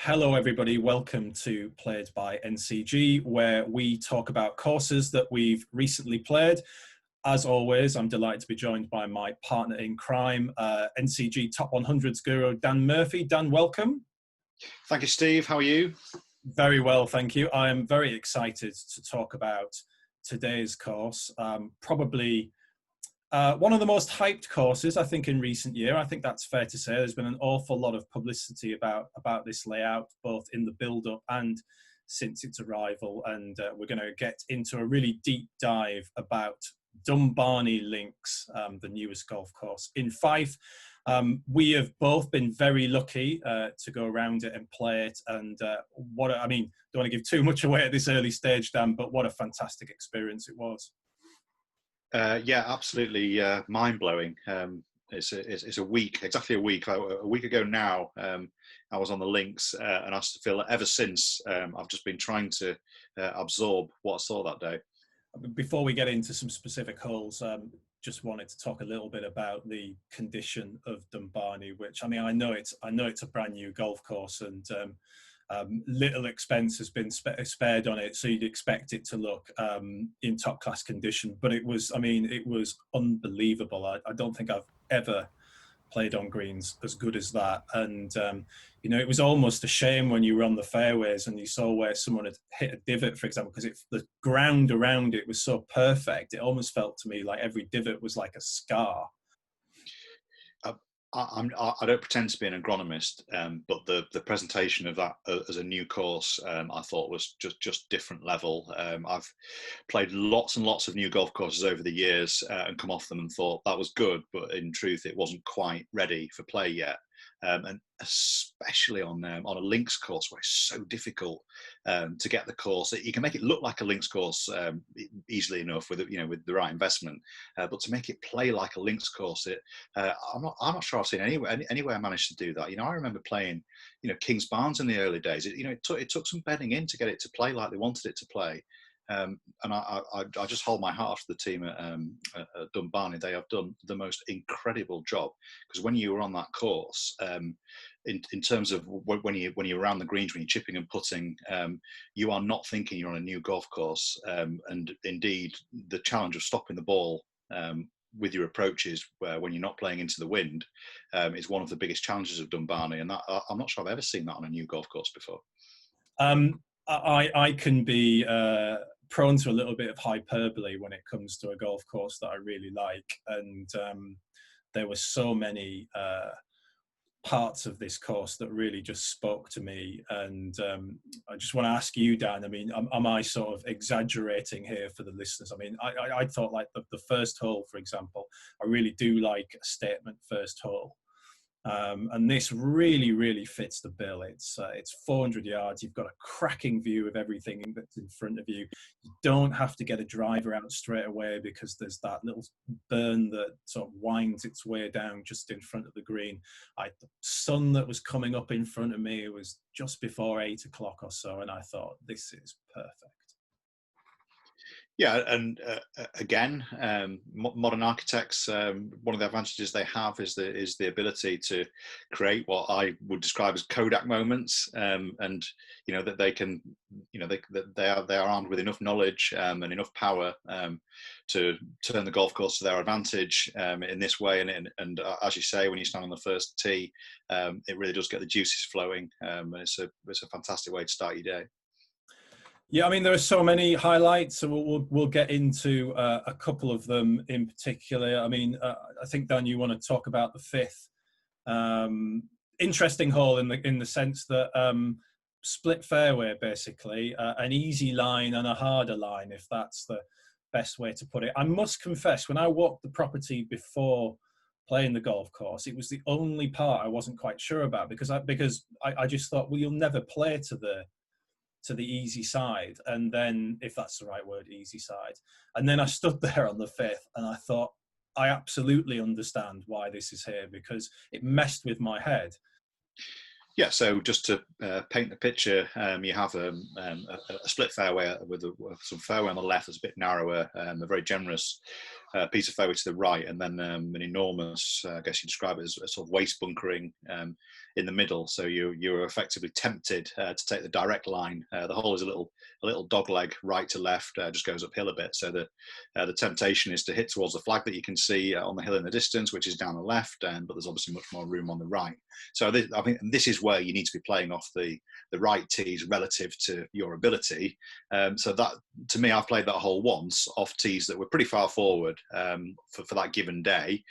Hello everybody, welcome to Played by NCG, where we talk about courses that we've recently played. As always, I'm delighted to be joined by my partner in crime, NCG Top 100s guru, Dan Murphy. Dan, welcome. Thank you, Steve. How are you? Very well, thank you. I am very excited to talk about today's course. Probably one of the most hyped courses, I think, in recent year. I think that's fair to say. There's been an awful lot of publicity about this layout, both in the build-up and since its arrival. And we're going to get into a really deep dive about Dumbarnie Links, the newest golf course in Fife. We have both been very lucky to go around it and play it. And don't want to give too much away at this early stage, Dan, but what a fantastic experience it was. Yeah, absolutely mind-blowing. It's a week, exactly a week. A week ago now, I was on the links, and I feel ever since I've just been trying to absorb what I saw that day. Before we get into some specific holes, just wanted to talk a little bit about the condition of Dumbarnie, which I know it's a brand new golf course, and little expense has been spared on it, so you'd expect it to look in top class condition. But it was unbelievable. I don't think I've ever played on greens as good as that. And it was almost a shame when you were on the fairways and you saw where someone had hit a divot, for example, because the ground around it was so perfect. It almost felt to me like every divot was like a scar. I don't pretend to be an agronomist, but the presentation of that as a new course, I thought was just different level. I've played lots and lots of new golf courses over the years and come off them and thought that was good, but in truth, it wasn't quite ready for play yet. And especially on a links course where it's so difficult to get the course. You can make it look like a links course easily enough with the right investment, but to make it play like a links course, I'm not sure I've seen anywhere managed to do that. I remember playing Kingsbarns in the early days. It took some bedding in to get it to play like they wanted it to play. And I just hold my heart to the team at Dumbarnie. They have done the most incredible job, because when you were on that course, in terms of when you're around the greens, when you're chipping and putting, you are not thinking you're on a new golf course. And indeed, the challenge of stopping the ball with your approaches, when you're not playing into the wind, is one of the biggest challenges of Dumbarnie. And that, I'm not sure I've ever seen that on a new golf course before. I can be prone to a little bit of hyperbole when it comes to a golf course that I really like, and there were so many parts of this course that really just spoke to me. And I just want to ask you, Dan, am I sort of exaggerating here for the listeners? I thought like the first hole, for example, I really do like a statement first hole. And this really, really fits the bill. It's 400 yards. You've got a cracking view of everything that's in front of you. You don't have to get a driver out straight away because there's that little burn that sort of winds its way down just in front of the green. The sun that was coming up in front of me, it was just before 8 o'clock or so, and I thought, this is perfect. Yeah, and again, modern architects, one of the advantages they have is the ability to create what I would describe as Kodak moments, and that they can, that they are armed with enough knowledge and enough power to turn the golf course to their advantage in this way. And as you say, when you stand on the first tee, it really does get the juices flowing, and it's a fantastic way to start your day. Yeah, there are so many highlights, so we'll get into a couple of them in particular. I think, Dan, you want to talk about the fifth. Interesting hole in the sense that split fairway, basically, an easy line and a harder line, if that's the best way to put it. I must confess, when I walked the property before playing the golf course, it was the only part I wasn't quite sure about, because I just thought, well, you'll never play to the easy side, and then, if that's the right word, easy side. And then I stood there on the fifth and I thought, I absolutely understand why this is here, because it messed with my head. Yeah, so just to paint the picture, you have a split fairway with some fairway on the left that's a bit narrower, a very generous piece of fairway to the right, and then an enormous, I guess you describe it as a sort of waste bunkering in the middle. So you're effectively tempted to take the direct line. The hole is a little dog leg right to left, just goes uphill a bit. So the temptation is to hit towards the flag that you can see on the hill in the distance, which is down the left, but there's obviously much more room on the right. So I think this is where you need to be playing off the right tees relative to your ability. So that, to me, I've played that hole once off tees that were pretty far forward for that given day.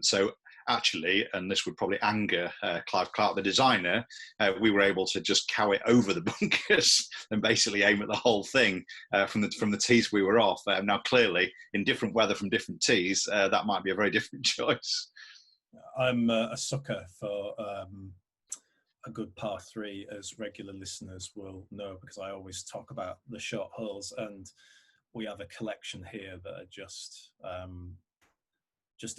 So actually, and this would probably anger Clive Clark, the designer, we were able to just cow it over the bunkers and basically aim at the whole thing from the tees we were off. Now, clearly, in different weather from different tees, that might be a very different choice. I'm a sucker for a good par 3, as regular listeners will know, because I always talk about the short holes, and we have a collection here that are just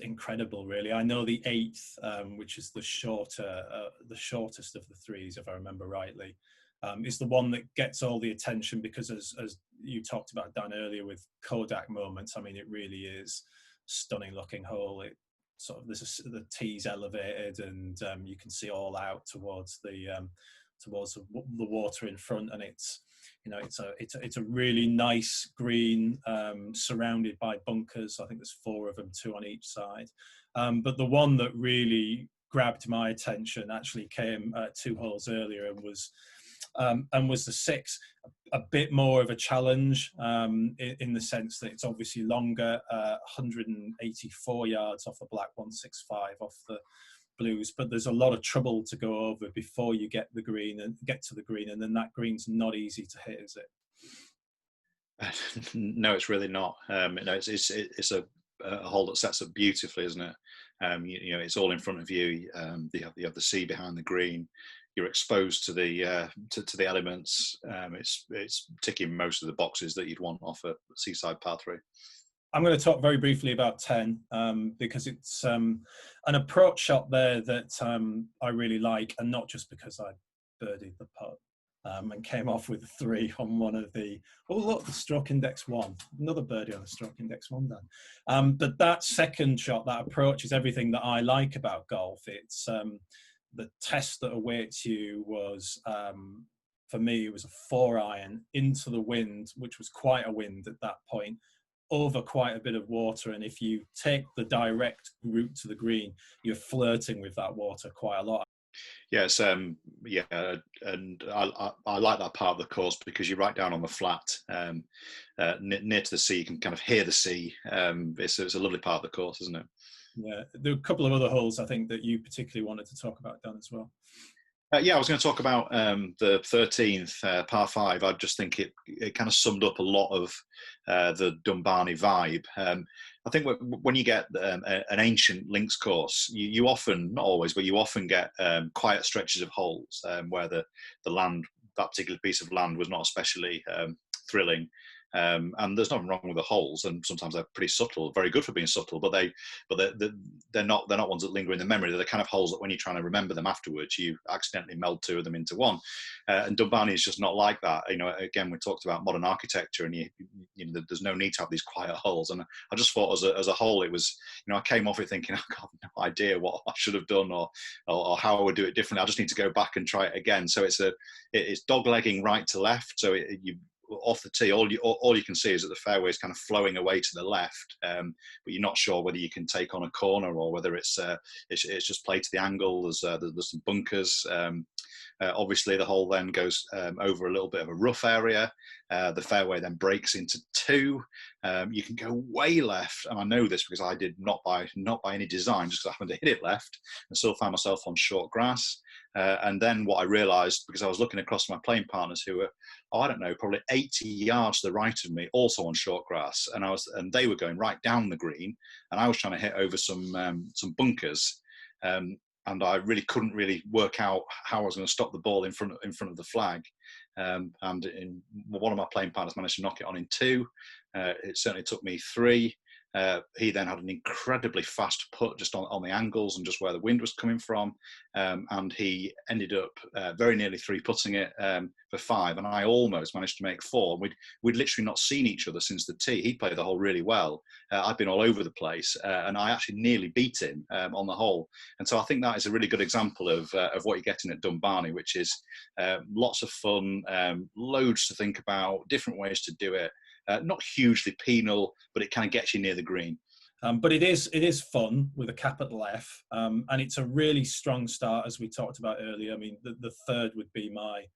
incredible, really. I know the 8th, which is the shortest of the 3s, if I remember rightly, is the one that gets all the attention because, as you talked about, Dan, earlier with Kodak moments, I mean, it really is stunning looking hole. It sort of, the tee's elevated, and you can see all out towards the water in front, and it's, you know, it's a really nice green surrounded by bunkers. I think there's 4 of them, 2 on each side. But the one that really grabbed my attention actually came 2 holes earlier and was the 6. A bit more of a challenge in the sense that it's obviously longer, 184 yards off the black, 165 off the blues, but there's a lot of trouble to go over before you get to the green, and then that green's not easy to hit, is it? No, it's really not. It's a hole that sets up beautifully, isn't it? You know, it's all in front of you. You have the sea behind the green. You're exposed to the elements. It's ticking most of the boxes that you'd want off a seaside par 3. I'm going to talk very briefly about 10 because it's an approach shot there that I really like, and not just because I birdied the putt and came off with a 3 on one of the, oh look, the stroke index 1, another birdie on the stroke index 1 then. But that second shot, that approach, is everything that I like about golf. It's the test that awaits you was, for me, it was a 4-iron into the wind, which was quite a wind at that point, over quite a bit of water, and if you take the direct route to the green, you're flirting with that water quite a lot. Yes, and I like that part of the course because you're right down on the flat, near to the sea. You can kind of hear the sea. It's a lovely part of the course, isn't it? Yeah, there are a couple of other holes I think that you particularly wanted to talk about, Dan, as well. Yeah, I was going to talk about the 13th par 5. I just think it kind of summed up a lot of the Dumbarnie vibe. I think when you get an ancient links course, you often, not always, but you often get quiet stretches of holes where the land, that particular piece of land, was not especially thrilling. And there's nothing wrong with the holes, and sometimes they're pretty subtle, very good for being subtle, but they're not ones that linger in the memory. They're the kind of holes that when you're trying to remember them afterwards, you accidentally meld 2 of them into one. And Dumbarnie is just not like that. You know, again, we talked about modern architecture, and you know, there's no need to have these quiet holes. And I just thought, as a whole, it was, you know, I came off it thinking, I have no idea what I should have done or how I would do it differently. I just need to go back and try it again. So it's doglegging right to left. So you off the tee, all you can see is that the fairway is kind of flowing away to the left, but you're not sure whether you can take on a corner or whether it's just play to the angle. There's some bunkers. Obviously, the hole then goes over a little bit of a rough area. The fairway then breaks into 2. You can go way left, and I know this because I did not by any design, just because I happened to hit it left, and still found myself on short grass. And then what I realised, because I was looking across my playing partners who were, I don't know, probably 80 yards to the right of me, also on short grass, and they were going right down the green, and I was trying to hit over some bunkers. And I really couldn't work out how I was going to stop the ball in front of the flag. And one of my playing partners managed to knock it on in 2. It certainly took me 3. He then had an incredibly fast putt just on the angles and just where the wind was coming from, and he ended up very nearly three-putting it for 5, and I almost managed to make 4. We'd literally not seen each other since the tee. He played the hole really well. I'd been all over the place, and I actually nearly beat him on the hole. And so I think that is a really good example of what you're getting at Dumbarnie, which is lots of fun, loads to think about, different ways to do it. Not hugely penal, but it kind of gets you near the green. But it is fun with a capital F, and it's a really strong start, as we talked about earlier. I mean, the third would be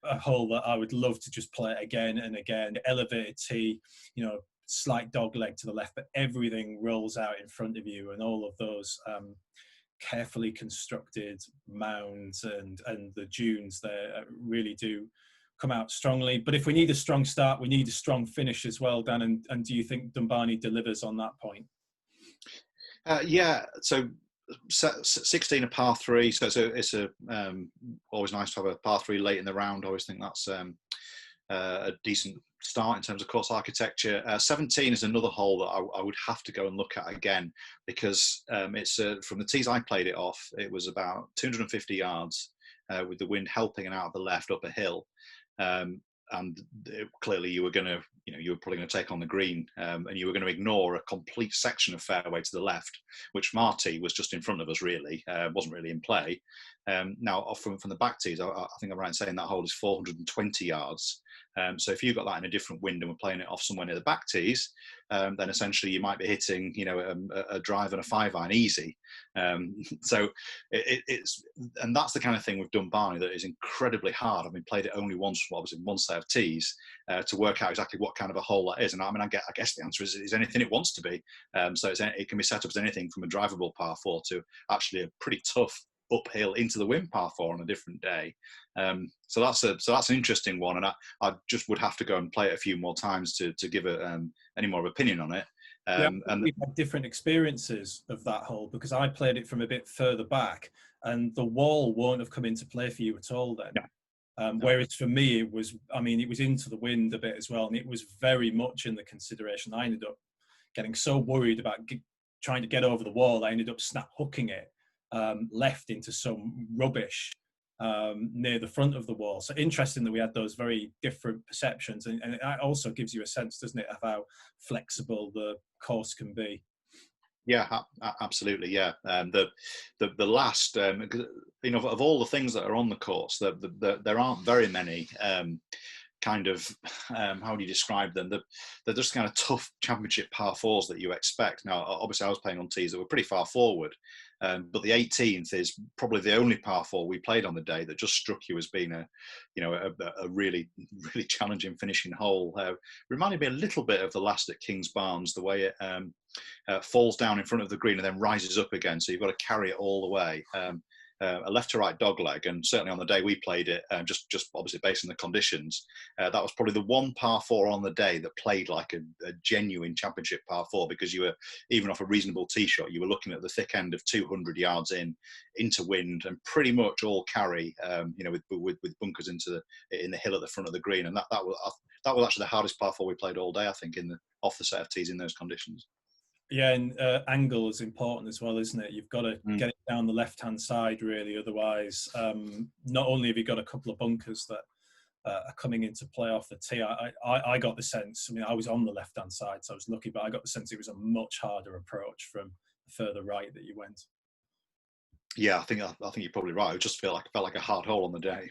a hole that I would love to just play again and again. Elevated tee, slight dog leg to the left, but everything rolls out in front of you, and all of those carefully constructed mounds and the dunes there really do come out strongly. But if we need a strong start, we need a strong finish as well, Dan. And do you think Dumbarnie delivers on that point? Yeah, so 16 a par 3, so it's always nice to have a par 3 late in the round. I always think that's a decent start in terms of course architecture. 17 is another hole that I would have to go and look at again, because it's from the tees I played it off, it was about 250 yards with the wind helping and out of the left up a hill. And clearly you were probably going to take on the green, and you were going to ignore a complete section of fairway to the left, which Marty was just in front of us really, wasn't really in play. Now from the back tees, I think I'm right in saying that hole is 420 yards. So if you got that in a different wind and we're playing it off somewhere near the back tees, then essentially you might be hitting, a drive and a 5-iron easy. So and that's the kind of thing with Dumbarnie that is incredibly hard. I mean, played it only once, obviously one set of tees, to work out exactly what kind of a hole that is. And I mean, I guess the answer is anything it wants to be. So it can be set up as anything from a drivable par 4 to actually a pretty tough uphill into the wind par 4 on a different day. So that's an interesting one, and I just would have to go and play it a few more times to give it any more of opinion on it. And we've had different experiences of that hole, because I played it from a bit further back, and the wall won't have come into play for you at all then. No. Whereas for me, it was into the wind a bit as well, and it was very much in the consideration. I ended up getting so worried about trying to get over the wall, I ended up snap hooking it left into some rubbish near the front of the wall. So interesting that we had those very different perceptions, and it also gives you a sense, doesn't it, of how flexible the course can be. Yeah, absolutely. Yeah, the last, of all the things that are on the course, there aren't very many kind of how do you describe them? They're just kind of tough championship par 4s that you expect. Now, obviously, I was playing on tees that were pretty far forward, but the 18th is probably the only par 4 we played on the day that just struck you as being a really, really challenging finishing hole. Reminded me a little bit of the last at Kingsbarns, the way it falls down in front of the green and then rises up again. So you've got to carry it all the way. A left to right dog leg, and certainly on the day we played it, just obviously based on the conditions, that was probably the one par 4 on the day that played like a genuine championship par 4, because you were, even off a reasonable tee shot, you were looking at the thick end of 200 yards into wind, and pretty much all carry, with bunkers in the hill at the front of the green, and that was actually the hardest par 4 we played all day, I think, off the set of tees in those conditions. Yeah, and angle is important as well, isn't it? You've got to get it down the left-hand side, really. Otherwise, not only have you got a couple of bunkers that are coming into play off the tee, I got the sense, I was on the left-hand side, so I was lucky, but I got the sense it was a much harder approach from the further right that you went. Yeah, I think you're probably right. It just felt like a hard hole on the day.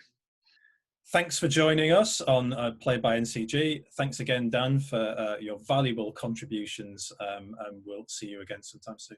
Thanks for joining us on Played by NCG. Thanks again, Dan, for your valuable contributions, and we'll see you again sometime soon.